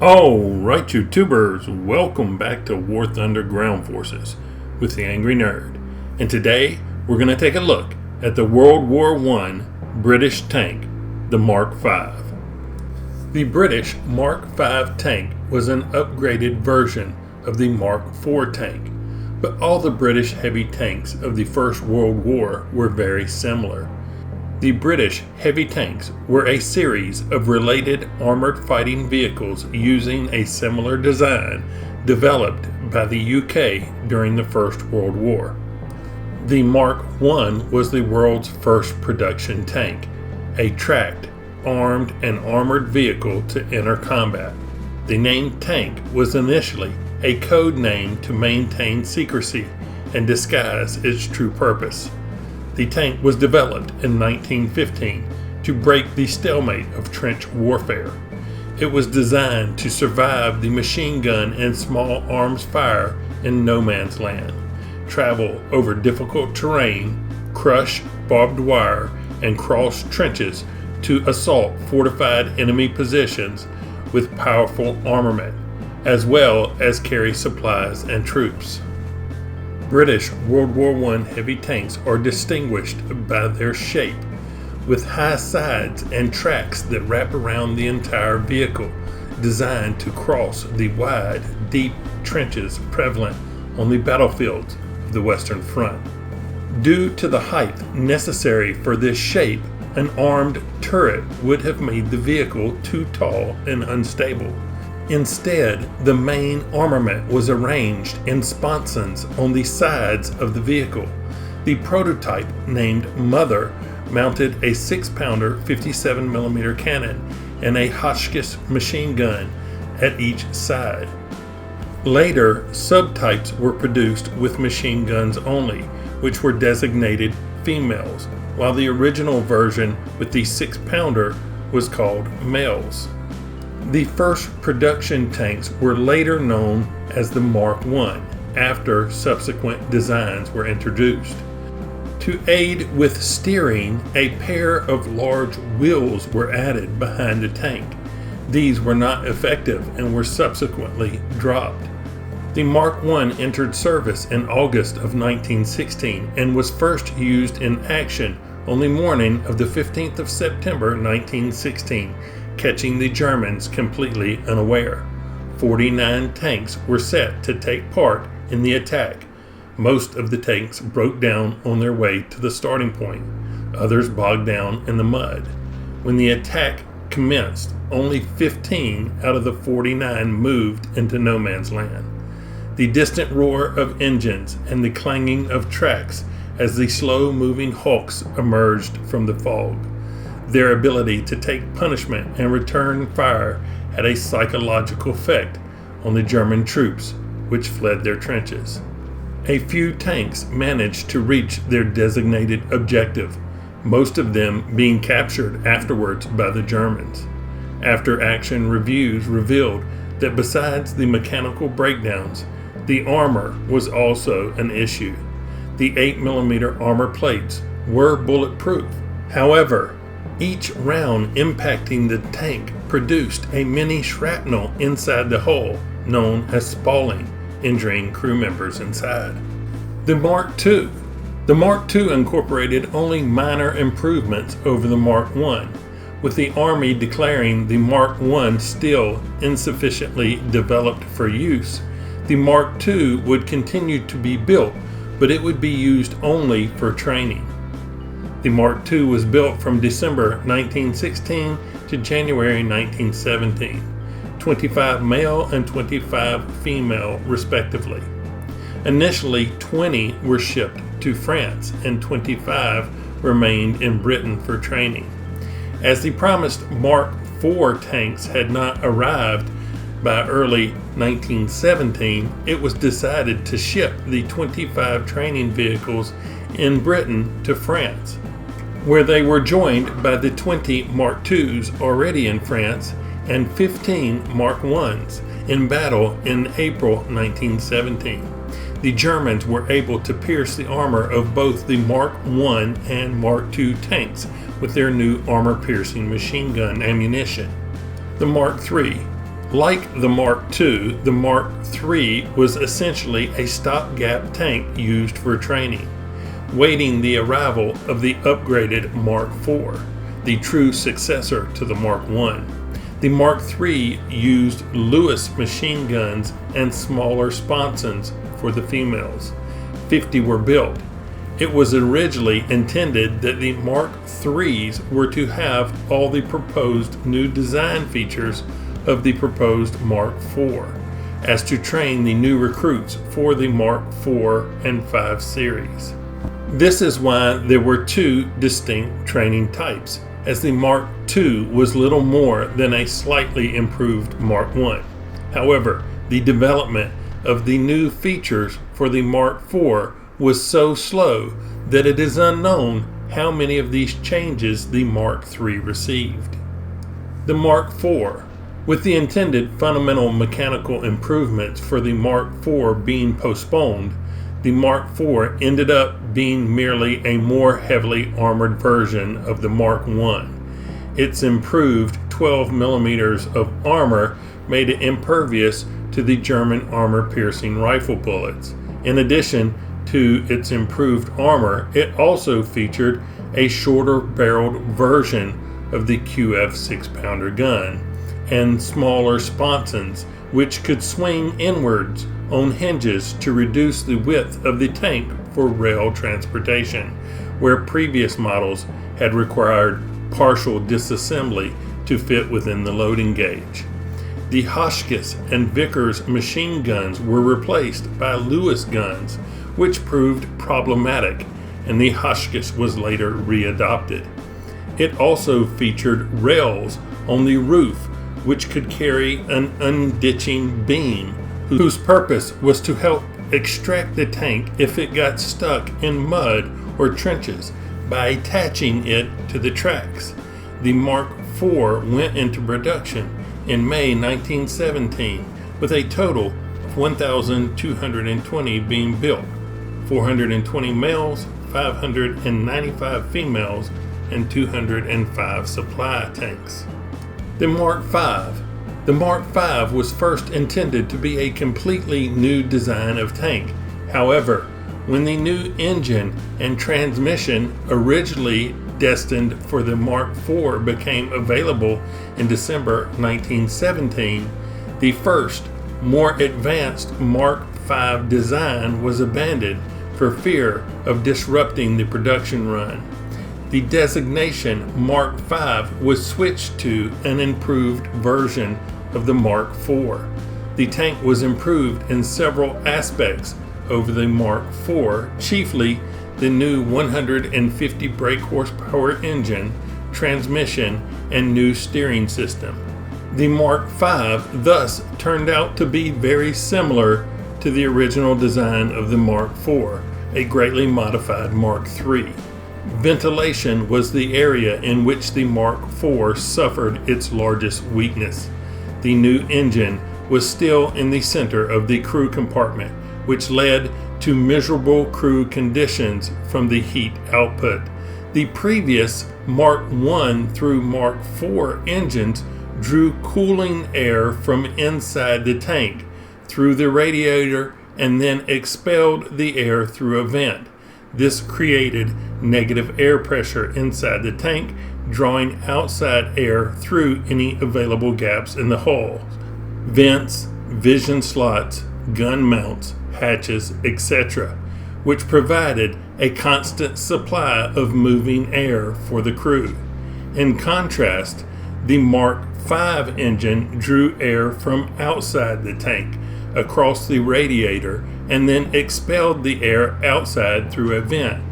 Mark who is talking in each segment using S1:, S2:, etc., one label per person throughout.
S1: Alright, YouTubers, welcome back to War Thunder Ground Forces with the Angry Nerd. And today we're going to take a look at the World War I British tank, the Mark V. The British Mark V tank was an upgraded version of the Mark IV tank, but all the British heavy tanks of the First World War were very similar. The British heavy tanks were a series of related armored fighting vehicles using a similar design developed by the UK during the First World War. The Mark I was the world's first production tank, a tracked, armed, and armored vehicle to enter combat. The name tank was initially a code name to maintain secrecy and disguise its true purpose. The tank was developed in 1915 to break the stalemate of trench warfare. It was designed to survive the machine gun and small arms fire in no man's land, travel over difficult terrain, crush barbed wire, and cross trenches to assault fortified enemy positions with powerful armament, as well as carry supplies and troops. British World War I heavy tanks are distinguished by their shape, with high sides and tracks that wrap around the entire vehicle, designed to cross the wide, deep trenches prevalent on the battlefields of the Western Front. Due to the height necessary for this shape, an armed turret would have made the vehicle too tall and unstable. Instead, the main armament was arranged in sponsons on the sides of the vehicle. The prototype, named Mother, mounted a 6-pounder 57mm cannon and a Hotchkiss machine gun at each side. Later, subtypes were produced with machine guns only, which were designated females, while the original version with the 6-pounder was called males. The first production tanks were later known as the Mark I, after subsequent designs were introduced. To aid with steering, a pair of large wheels were added behind the tank. These were not effective and were subsequently dropped. The Mark I entered service in August of 1916 and was first used in action on the morning of the 15th of September 1916, catching the Germans completely unaware. 49 tanks were set to take part in the attack. Most of the tanks broke down on their way to the starting point. Others bogged down in the mud. When the attack commenced, only 15 out of the 49 moved into no man's land. The distant roar of engines and the clanging of tracks as the slow-moving hulks emerged from the fog. Their ability to take punishment and return fire had a psychological effect on the German troops, which fled their trenches. A few tanks managed to reach their designated objective, most of them being captured afterwards by the Germans. After-action reviews revealed that besides the mechanical breakdowns, the armor was also an issue. The 8mm armor plates were bulletproof. However, each round impacting the tank produced a mini shrapnel inside the hull, known as spalling, injuring crew members inside. The Mark II. The Mark II incorporated only minor improvements over the Mark I, with the Army declaring the Mark I still insufficiently developed for use. The Mark II would continue to be built, but it would be used only for training. The Mark II was built from December 1916 to January 1917, 25 male and 25 female respectively. Initially, 20 were shipped to France and 25 remained in Britain for training. As the promised Mark IV tanks had not arrived by early 1917, it was decided to ship the 25 training vehicles in Britain to France, where they were joined by the 20 Mark IIs already in France and 15 Mark Is in battle in April 1917. The Germans were able to pierce the armor of both the Mark I and Mark II tanks with their new armor-piercing machine gun ammunition. The Mark III. Like the Mark II, the Mark III was essentially a stopgap tank used for training, waiting the arrival of the upgraded Mark IV, the true successor to the Mark I. The Mark III used Lewis machine guns and smaller sponsons for the females. 50 were built. It was originally intended that the Mark IIIs were to have all the proposed new design features of the proposed Mark IV, as to train the new recruits for the Mark IV and V series. This is why there were two distinct training types, as the Mark II was little more than a slightly improved Mark I. However, the development of the new features for the Mark IV was so slow that it is unknown how many of these changes the Mark III received. The Mark IV, with the intended fundamental mechanical improvements for the Mark IV being postponed, the Mark IV ended up being merely a more heavily armored version of the Mark I. Its improved 12 millimeters of armor made it impervious to the German armor-piercing rifle bullets. In addition to its improved armor, it also featured a shorter-barreled version of the QF 6-pounder gun and smaller sponsons, which could swing inwards on hinges to reduce the width of the tank for rail transportation, where previous models had required partial disassembly to fit within the loading gauge. The Hotchkiss and Vickers machine guns were replaced by Lewis guns, which proved problematic, and the Hotchkiss was later readopted. It also featured rails on the roof which could carry an unditching beam, whose purpose was to help extract the tank if it got stuck in mud or trenches by attaching it to the tracks. The Mark IV went into production in May 1917 with a total of 1,220 being built, 420 males, 595 females, and 205 supply tanks. The Mark V. The Mark V was first intended to be a completely new design of tank. However, when the new engine and transmission originally destined for the Mark IV became available in December 1917, the first, more advanced Mark V design was abandoned for fear of disrupting the production run. The designation Mark V was switched to an improved version of the Mark IV. The tank was improved in several aspects over the Mark IV, chiefly the new 150 brake horsepower engine, transmission, and new steering system. The Mark V thus turned out to be very similar to the original design of the Mark IV, a greatly modified Mark III. Ventilation was the area in which the Mark IV suffered its largest weakness. The new engine was still in the center of the crew compartment, which led to miserable crew conditions from the heat output. The previous Mark I through Mark IV engines drew cooling air from inside the tank through the radiator and then expelled the air through a vent. This created negative air pressure inside the tank, drawing outside air through any available gaps in the hull. Vents, vision slots, gun mounts, hatches, etc., which provided a constant supply of moving air for the crew. In contrast, the Mark V engine drew air from outside the tank across the radiator and then expelled the air outside through a vent,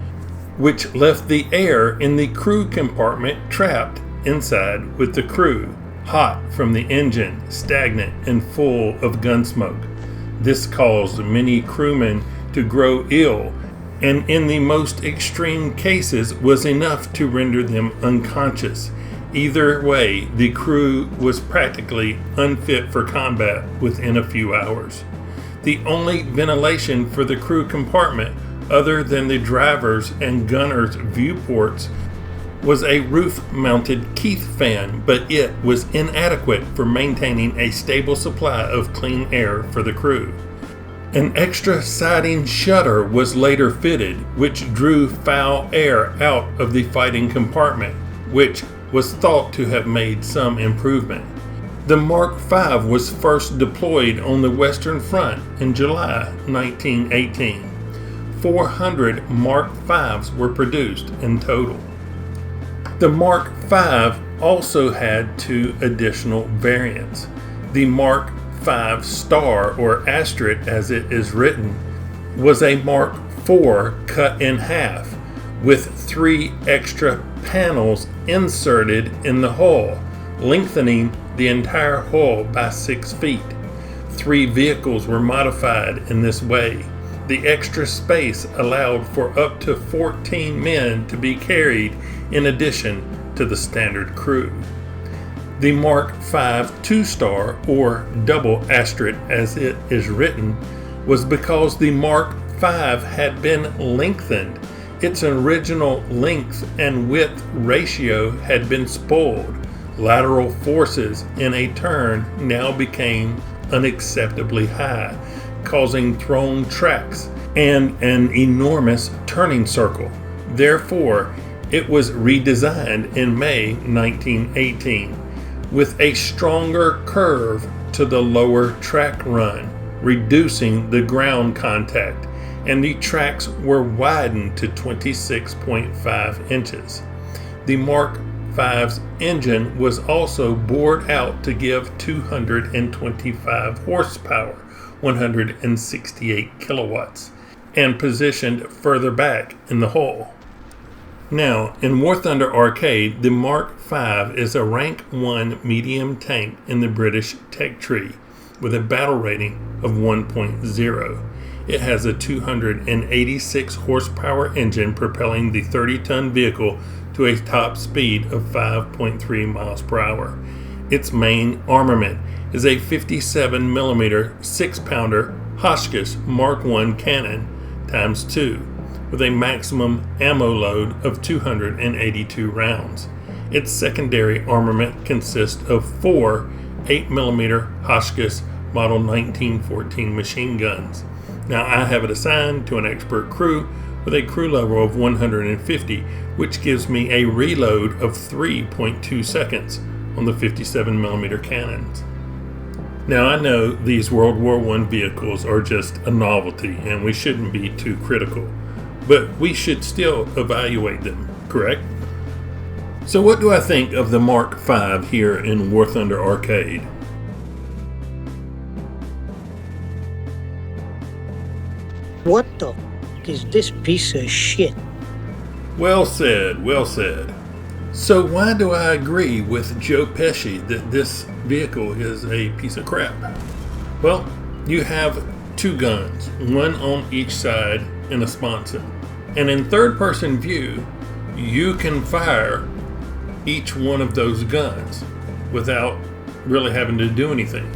S1: which left the air in the crew compartment trapped inside with the crew, hot from the engine, stagnant and full of gun smoke. This caused many crewmen to grow ill, and in the most extreme cases was enough to render them unconscious. Either way, the crew was practically unfit for combat within a few hours. The only ventilation for the crew compartment, other than the drivers' and gunners' viewports, was a roof-mounted Keith fan, but it was inadequate for maintaining a stable supply of clean air for the crew. An extra siding shutter was later fitted, which drew foul air out of the fighting compartment, which was thought to have made some improvement. The Mark V was first deployed on the Western Front in July 1918. 400 Mark Vs were produced in total. The Mark V also had two additional variants. The Mark V Star, or Asterisk as it is written, was a Mark IV cut in half, with 3 extra panels inserted in the hull, lengthening the entire hull by 6 feet. 3 vehicles were modified in this way. The extra space allowed for up to 14 men to be carried in addition to the standard crew. The Mark V 2-star, or double asterisk as it is written, was because the Mark V had been lengthened. Its original length and width ratio had been spoiled. Lateral forces in a turn now became unacceptably high, causing thrown tracks and an enormous turning circle. Therefore, it was redesigned in May 1918 with a stronger curve to the lower track run, reducing the ground contact, and the tracks were widened to 26.5 inches. The Mark V's engine was also bored out to give 225 horsepower, 168 kilowatts, and positioned further back in the hull. Now, in War Thunder Arcade, the Mark V is a rank 1 medium tank in the British tech tree with a battle rating of 1.0. It has a 286 horsepower engine propelling the 30-ton vehicle to a top speed of 5.3 miles per hour. Its main armament is a 57mm 6-pounder Hotchkiss Mark I cannon ×2 with a maximum ammo load of 282 rounds. Its secondary armament consists of 4 8mm Hotchkiss Model 1914 machine guns. Now, I have it assigned to an expert crew with a crew level of 150, which gives me a reload of 3.2 seconds on the 57mm cannons. Now, I know these World War I vehicles are just a novelty and we shouldn't be too critical, but we should still evaluate them, correct? So what do I think of the Mark V here in War Thunder Arcade?
S2: What the f*** is this piece of shit?
S1: Well said, well said. So why do I agree with Joe Pesci that this vehicle is a piece of crap? Well, you have 2 guns, one on each side in a sponson. And in third-person view, you can fire each one of those guns without really having to do anything.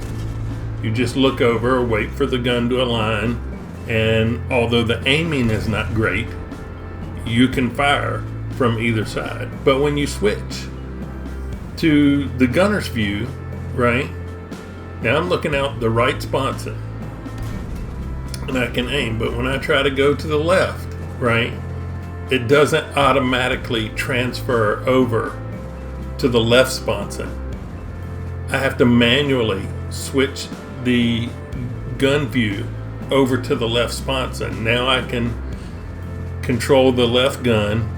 S1: You just look over or wait for the gun to align, and although the aiming is not great, you can fire from either side. But when you switch to the gunner's view, right, now I'm looking out the right sponson and I can aim, but when I try to go to the left, right, it doesn't automatically transfer over to the left sponson. I have to manually switch the gun view over to the left sponson. Now I can control the left gun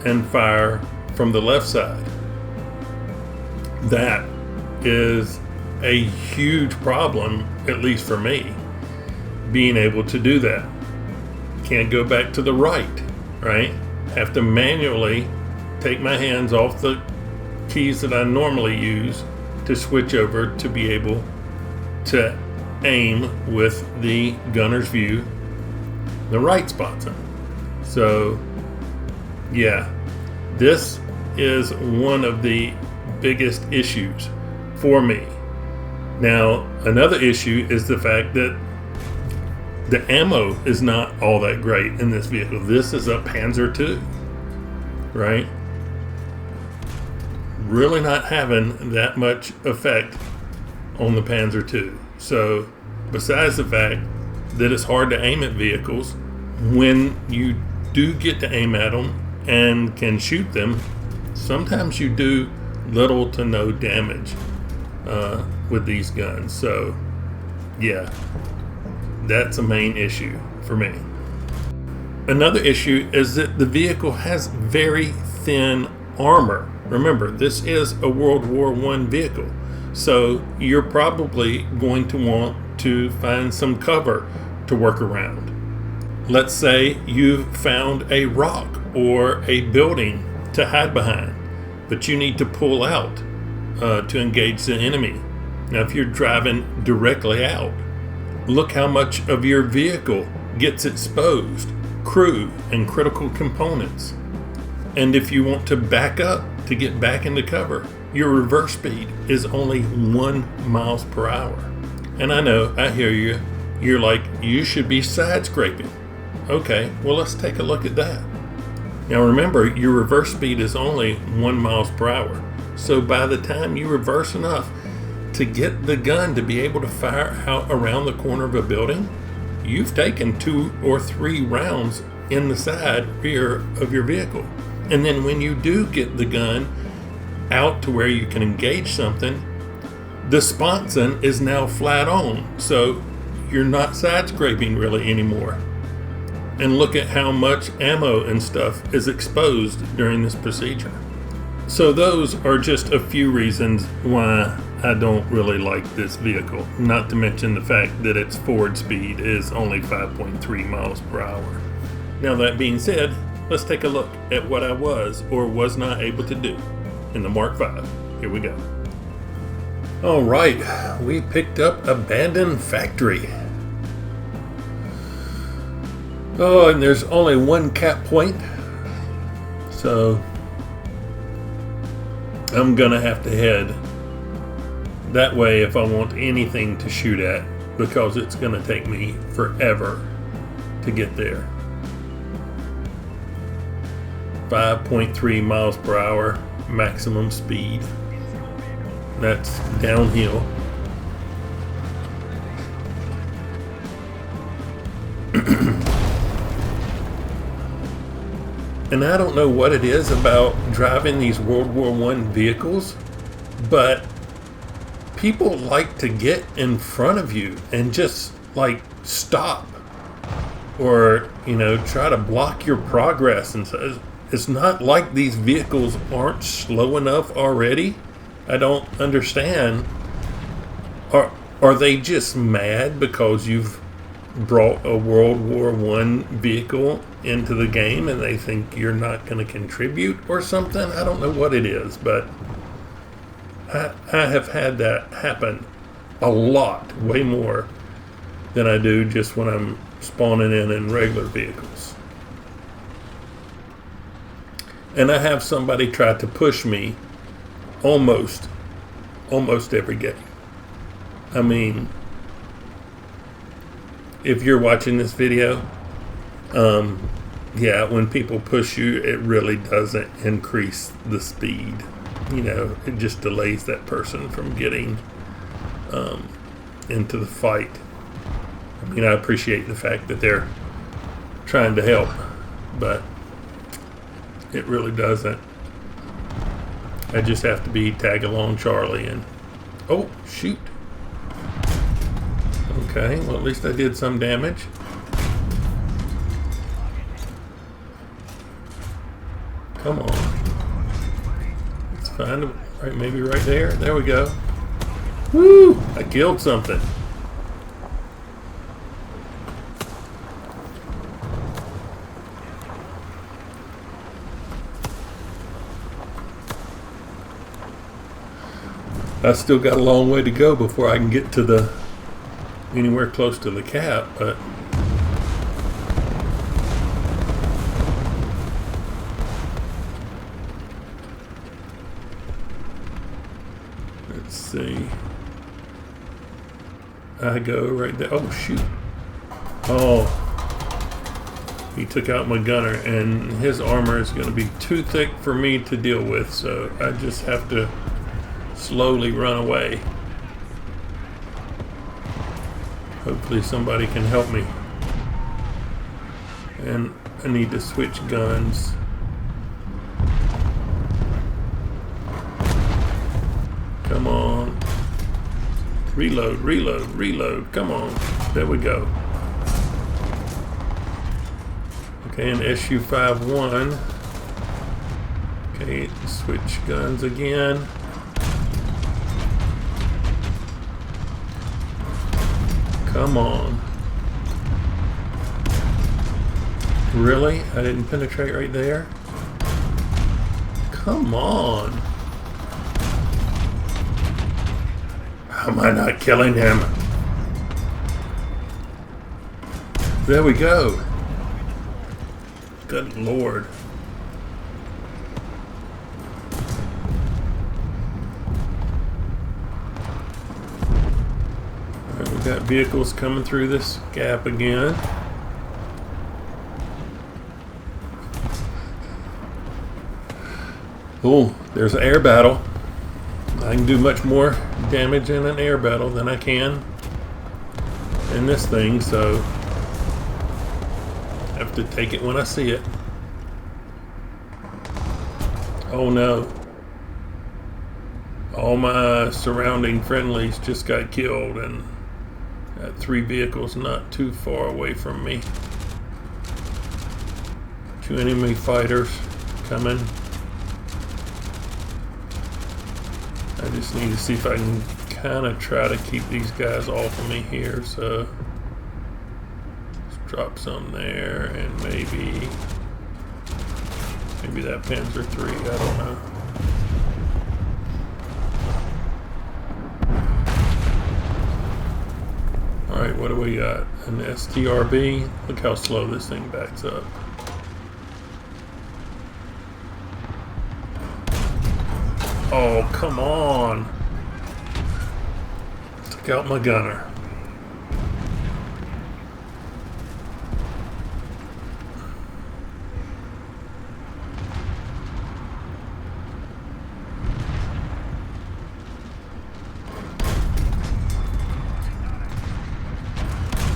S1: and fire from the left side. That is a huge problem, at least for me, being able to do that. Can't go back to the right, right? Have to manually take my hands off the keys that I normally use to switch over to be able to aim with the gunner's view, the right sponson. So yeah, this is one of the biggest issues for me. Now, another issue is the fact that the ammo is not all that great in this vehicle. This is a Panzer II, right? really not having that much effect on the Panzer II. So besides the fact that it's hard to aim at vehicles, when you do get to aim at them and can shoot them, sometimes you do little to no damage with these guns. So yeah, that's a main issue for me. Another issue is that the vehicle has very thin armor. Remember, this is a World War I vehicle, so you're probably going to want to find some cover to work around. Let's say you've found a rock or a building to hide behind, but you need to pull out to engage the enemy. Now, if you're driving directly out, look how much of your vehicle gets exposed, crew and critical components. And if you want to back up to get back into cover, your reverse speed is only 1 miles per hour. And I know, I hear you. You're like, you should be side scraping. Okay, well, let's take a look at that. Now remember, your reverse speed is only 1 miles per hour. So by the time you reverse enough to get the gun to be able to fire out around the corner of a building, you've taken 2 or 3 rounds in the side rear of your vehicle. And then when you do get the gun out to where you can engage something, the sponson is now flat on. So you're not side scraping really anymore. And look at how much ammo and stuff is exposed during this procedure. So those are just a few reasons why I don't really like this vehicle. Not to mention the fact that its forward speed is only 5.3 miles per hour. Now that being said, let's take a look at what I was or was not able to do in the Mark V. Here we go. All right, we picked up Abandoned Factory. Oh, and there's only one cap point, so I'm gonna have to head that way if I want anything to shoot at, because it's gonna take me forever to get there. 5.3 miles per hour maximum speed. That's downhill. And I don't know what it is about driving these World War I vehicles, but people like to get in front of you and just like stop or, try to block your progress. And so it's not like these vehicles aren't slow enough already. I don't understand. Are they just mad because you've brought a World War I vehicle into the game and they think you're not going to contribute or something? I don't know what it is, but I have had that happen a lot, way more than I do just when I'm spawning in regular vehicles. And I have somebody try to push me almost every game. I mean, if you're watching this video, when people push you, it really doesn't increase the speed. It just delays that person from getting into the fight. I mean, I appreciate the fact that they're trying to help, but it really doesn't. I just have to be tag along Charlie and, oh, shoot. Okay, well, at least I did some damage. Come on. Let's find him. Right, maybe right there. There we go. Woo! I killed something. I still got a long way to go before I can get to anywhere close to the cap, but let's see. I go right there. Oh, shoot. Oh, He took out my gunner, and his armor is going to be too thick for me to deal with, so I just have to slowly run away. Hopefully somebody can help me. And I need to switch guns. Come on. Reload, reload, reload. Come on. There we go. Okay, an SU-51. Okay, switch guns again. Come on. Really? I didn't penetrate right there? Come on. How am I not killing him? There we go. Good Lord. Alright, we got vehicles coming through this gap again. Oh, there's an air battle. I can do much more damage in an air battle than I can in this thing, so I have to take it when I see it. Oh no. All my surrounding friendlies just got killed, and got 3 vehicles not too far away from me. 2 enemy fighters coming. I just need to see if I can kind of try to keep these guys off of me here, so let's drop some there, and maybe that Panzer III, I don't know. Alright, what do we got? An STRB? Look how slow this thing backs up. Oh, come on. Took out my gunner.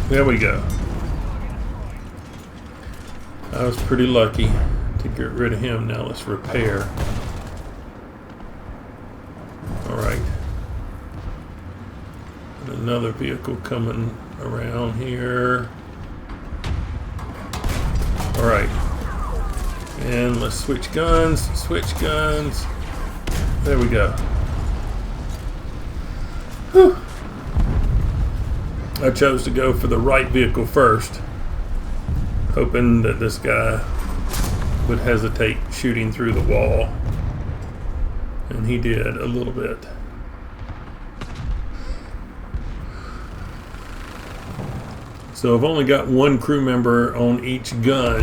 S1: There we go. I was pretty lucky to get rid of him. Now let's repair. Alright. Another vehicle coming around here. Alright. And let's switch guns. Switch guns. There we go. Whew. I chose to go for the right vehicle first, hoping that this guy would hesitate shooting through the wall. And he did a little bit. So I've only got 1 crew member on each gun.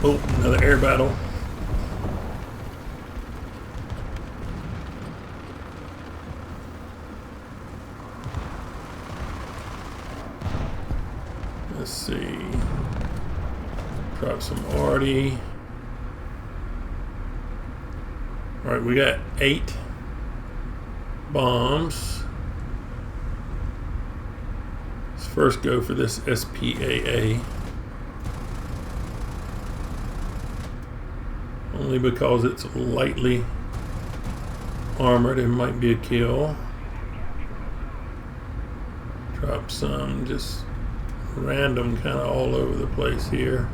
S1: Oh, another air battle. Let's see. Drop some arty. Alright, we got 8 bombs. Let's first go for this SPAA. Only because it's lightly armored, it might be a kill. Drop some just random kind of all over the place here.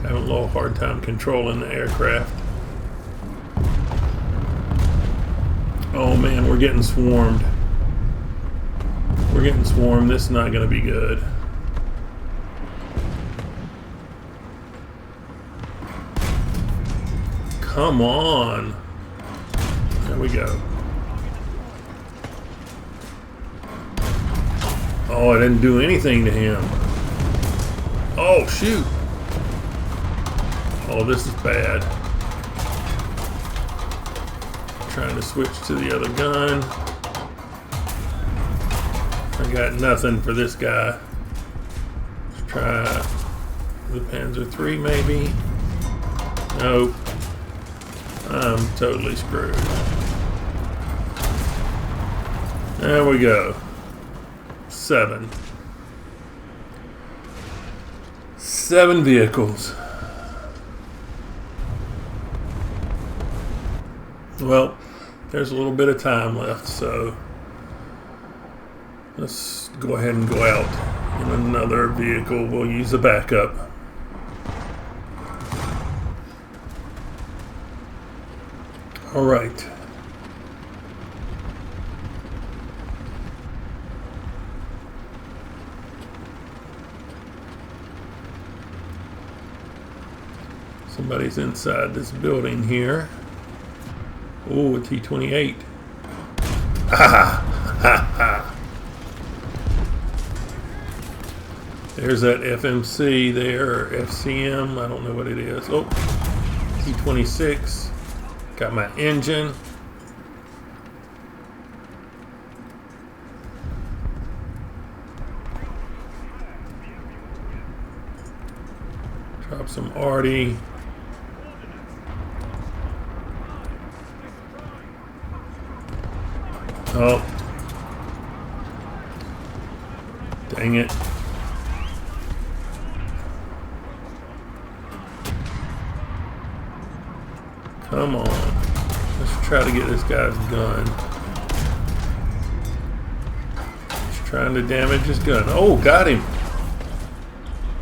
S1: Having a little hard time controlling the aircraft. Oh man, we're getting swarmed. We're getting swarmed. This is not going to be good. Come on. There we go. Oh, I didn't do anything to him. Oh, shoot. Oh, this is bad. Trying to switch to the other gun. I got nothing for this guy. Let's try the Panzer III maybe. Nope. I'm totally screwed. There we go. 7. 7 vehicles. Well, there's a little bit of time left, so let's go ahead and go out in another vehicle. We'll use a backup. All right. Somebody's inside this building here. Oh, a T-28. There's that FMC there, or FCM. I don't know what it is. Oh, T-26. Got my engine. Drop some arty. Oh. Dang it. Come on. Let's try to get this guy's gun. He's trying to damage his gun. Oh, got him.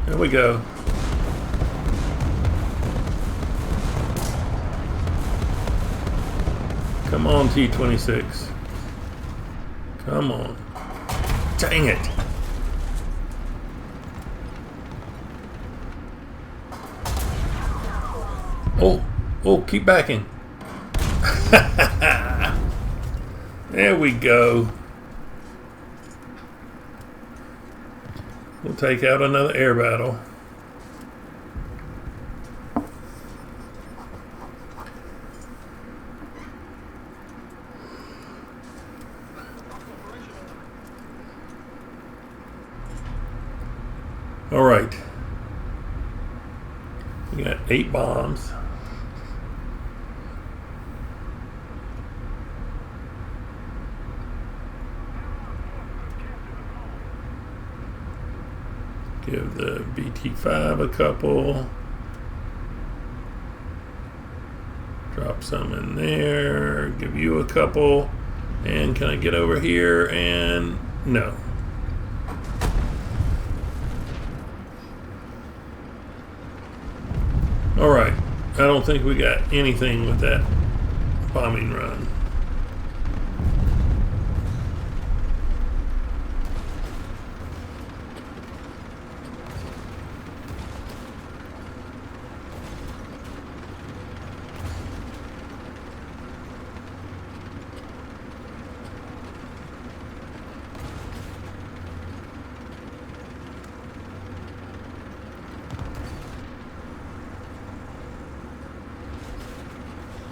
S1: There we go. Come on, T-26. Come on. Dang it. Oh, keep backing. There we go. We'll take out another air battle. All right. We got 8 bombs. Give the BT-5 a couple. Drop some in there. Give you a couple. And can I get over here? And no. Alright. I don't think we got anything with that bombing run.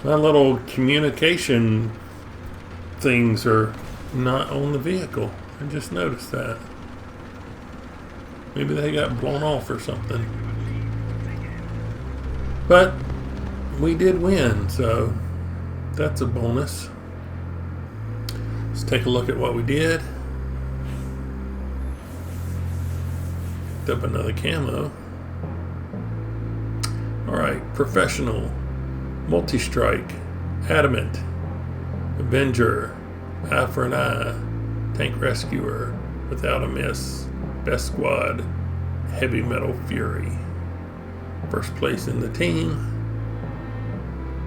S1: My little communication things are not on the vehicle. I just noticed that. Maybe they got blown off or something. But we did win, so that's a bonus. Let's take a look at what we did. Picked up another camo. Alright, professional. Multi-strike, adamant, Avenger, eye for an eye, tank rescuer, without a miss, best squad, heavy metal fury. First place in the team,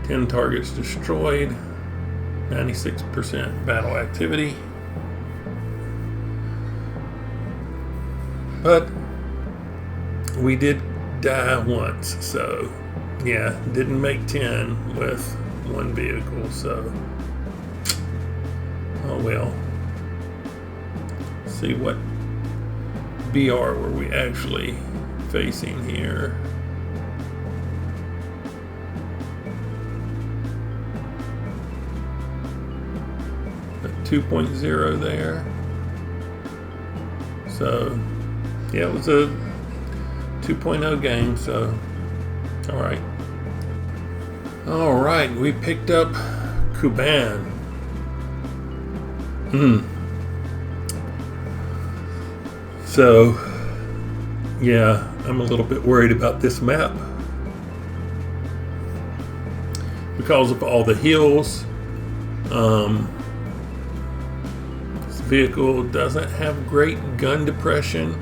S1: 10 targets destroyed, 96% battle activity. But we did die once, so yeah, didn't make 10 with one vehicle, so oh well. Let's see what BR were we actually facing here. A 2.0 there. So yeah, it was a 2.0 game, so alright. Alright, we picked up Kuban. So, yeah, I'm a little bit worried about this map. Because of all the hills, this vehicle doesn't have great gun depression,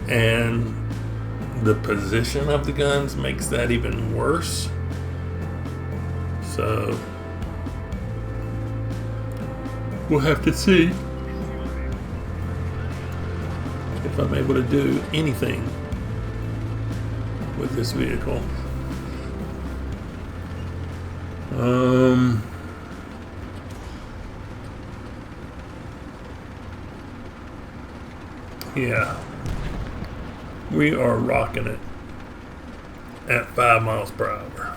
S1: and the position of the guns makes that even worse. So we'll have to see if I'm able to do anything with this vehicle. Yeah, we are rocking it at 5 miles per hour.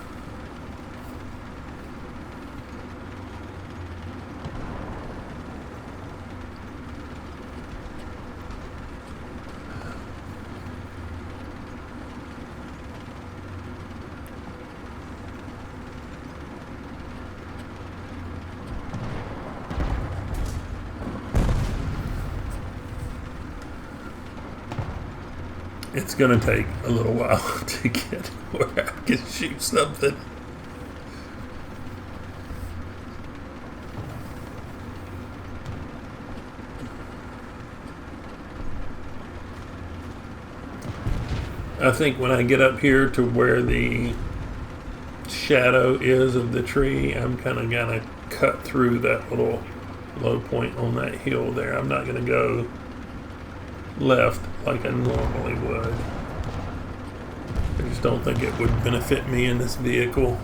S1: It's gonna take a little while to get where I can shoot something. I think when I get up here to where the shadow is of the tree, I'm kind of gonna cut through that little low point on that hill there. I'm not gonna go left like I normally would. I just don't think it would benefit me in this vehicle.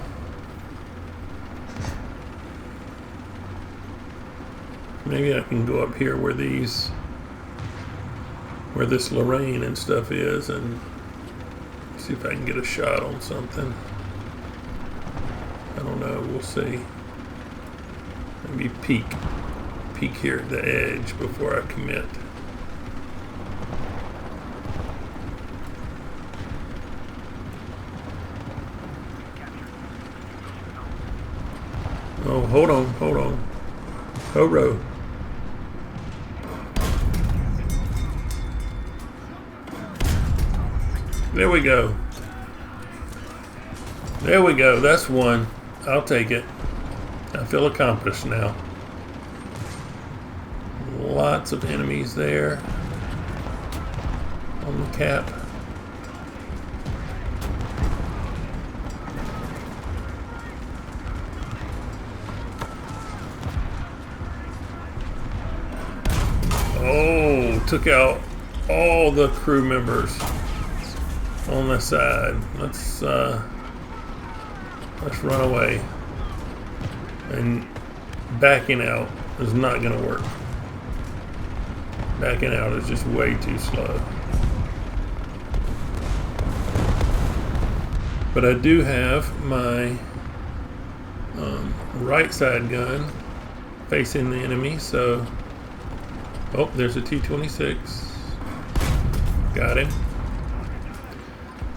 S1: Maybe I can go up here where this Lorraine and stuff is, and see if I can get a shot on something. I don't know, we'll see. Maybe peek here at the edge before I commit. Oh, hold on. Horo. There we go. That's one. I'll take it. I feel accomplished now. Lots of enemies there on the cap. Oh, took out all the crew members on the side. Let's run away. And backing out is not going to work. Backing out is just way too slow. But I do have my right side gun facing the enemy, so... Oh, there's a T-26. Got him.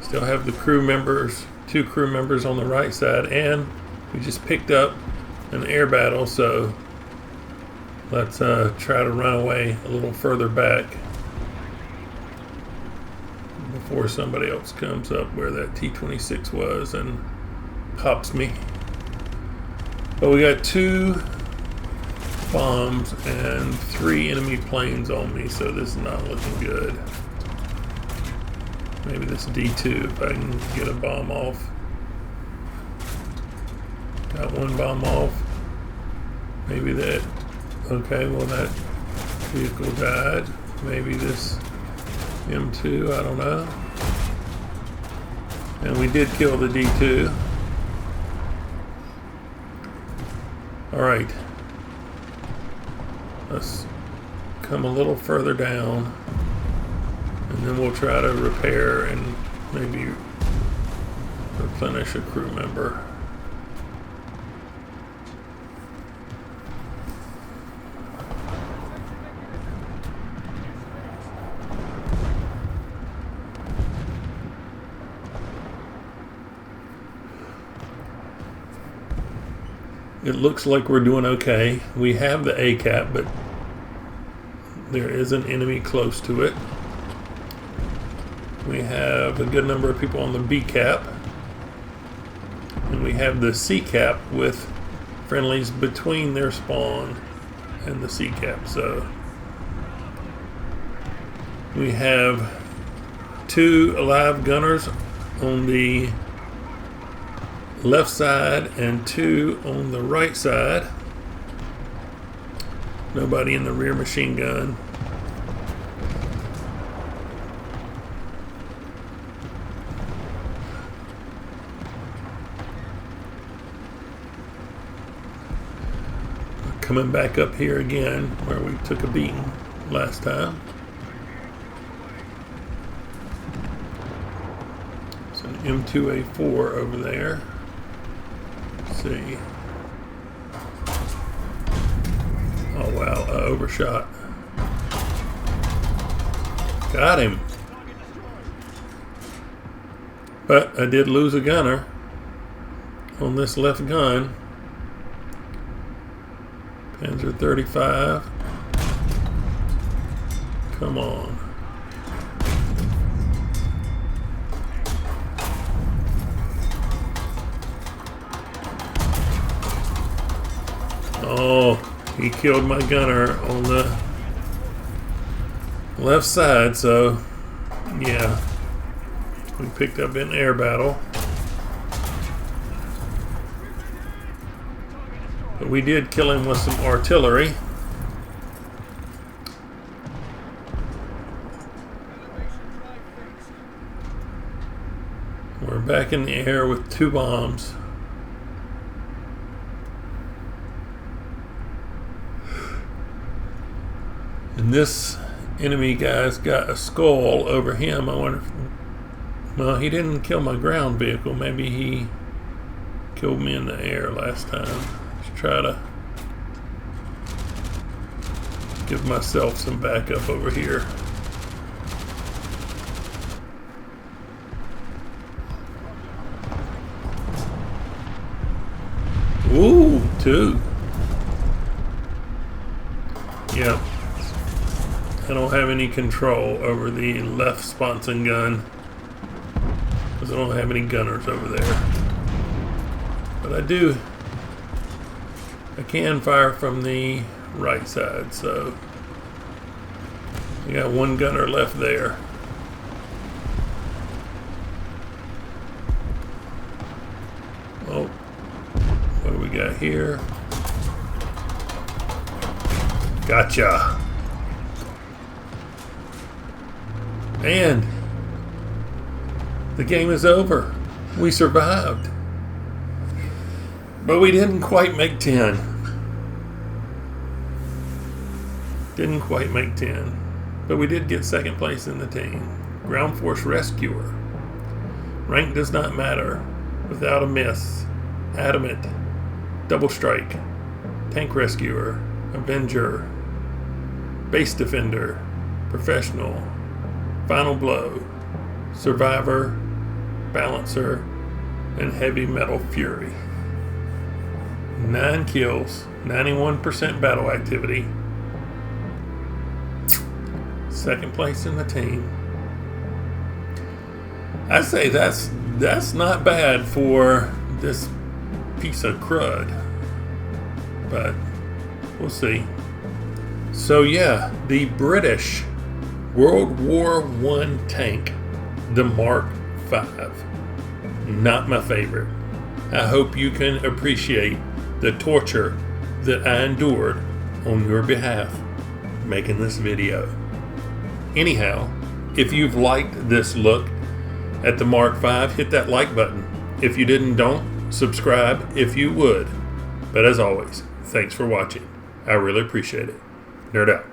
S1: Still have the crew members, 2 crew members on the right side, and we just picked up an air battle, so let's try to run away a little further back before somebody else comes up where that T-26 was and pops me. But we got 2 bombs and 3 enemy planes on me, so this is not looking good. Maybe this D2 if I can get a bomb off. Got 1 bomb off. Maybe that. Okay, well that vehicle died. Maybe this M2, I don't know. And we did kill the D2. Alright. Let's come a little further down, and then we'll try to repair and maybe replenish a crew member. It looks like we're doing okay. We have the A cap, but there is an enemy close to it. We have a good number of people on the B cap. And we have the C cap with friendlies between their spawn and the C cap. So we have 2 alive gunners on the left side and 2 on the right side. Nobody in the rear machine gun. Coming back up here again where we took a beating last time. It's an M2A4 over there. Let's see. Oh wow, I overshot. Got him. But I did lose a gunner on this left gun. Panzer 35. Come on. Oh, he killed my gunner on the left side, so yeah. We picked up an air battle. But we did kill him with some artillery. We're back in the air with 2 bombs. And this enemy guy's got a skull over him. I wonder if, well, he didn't kill my ground vehicle. Maybe he killed me in the air last time. Let's try to give myself some backup over here. Ooh, 2. Yep. I don't have any control over the left sponson gun because I don't have any gunners over there. But I can fire from the right side, so we got 1 gunner left there. Oh, what do we got here? Gotcha. And the game is over. We survived. But we didn't quite make 10. Didn't quite make 10. But we did get 2nd place in the team. Ground Force Rescuer. Rank does not matter. Without a miss. Adamant. Double Strike. Tank Rescuer. Avenger. Base Defender. Professional. Final Blow, Survivor, Balancer, and Heavy Metal Fury. 9 kills, 91% battle activity. 2nd place in the team. I say that's not bad for this piece of crud, but we'll see. So yeah, the British World War I tank, the Mark V. Not my favorite. I hope you can appreciate the torture that I endured on your behalf making this video. Anyhow, if you've liked this look at the Mark V, hit that like button. If you didn't, don't. Subscribe if you would. But as always, thanks for watching. I really appreciate it. Nerd out.